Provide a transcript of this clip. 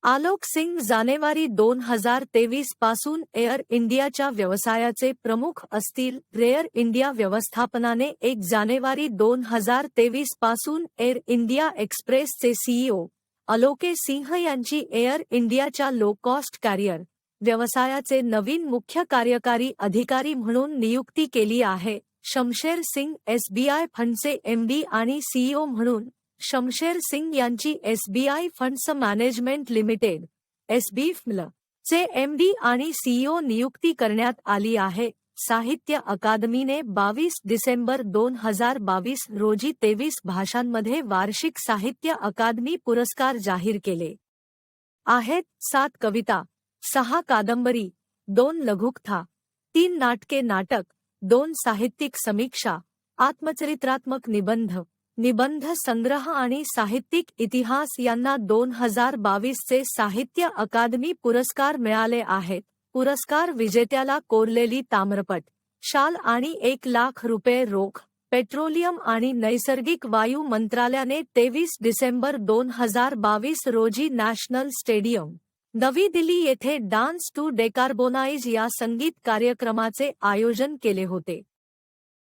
आलोक सिंग जानेवारी 2023 पासून एअर इंडियाच्या व्यवसायाचे प्रमुख असतील. एअर इंडिया व्यवस्थापनाने 1 जानेवारी 2023 पासून air India एक्सप्रेसचे CEO Alok Singh यांची एअर इंडियाच्या लो कॉस्ट कॅरियर व्यवसायाचे नवीन मुख्य कार्यकारी अधिकारी म्हणून नियुक्ती केली आहे. शमशेर सिंग एसबीआय फंडचे एमडी आणि सीईओ म्हणून शमशेर सिंग यांची एसबीआय फंड्स मॅनेजमेंट लिमिटेड (एसबीएफएल) चे एमडी आणि सीईओ नियुक्ती करण्यात आली आहे. साहित्य अकादमीने 22 डिसेंबर 2022 रोजी 23 भाषांमध्ये वार्षिक साहित्य अकादमी पुरस्कार जाहीर केले आहेत. 7 कविता, 6 कादंबरी, 2 लघुकथा, 3 नाटके, नाटक, 2 साहित्यिक समीक्षा, आत्मचरित्रात्मक निबंध, निबंध संग्रह आणि साहित्यिक इतिहास यांना 2022 चे साहित्य अकादमी पुरस्कार मिळाले आहेत. पुरस्कार विजेत्याला कोरलेली ताम्रपट, शाल आणि 1 लाख रुपये रोख. पेट्रोलियम आणि नैसर्गिक वायू मंत्रालयाने 23 डिसेंबर 2022 रोजी नॅशनल स्टेडियम, नवी दिल्ली येथे डान्स टू डेकार्बोनाइज या संगीत कार्यक्रमाचे आयोजन केले होते.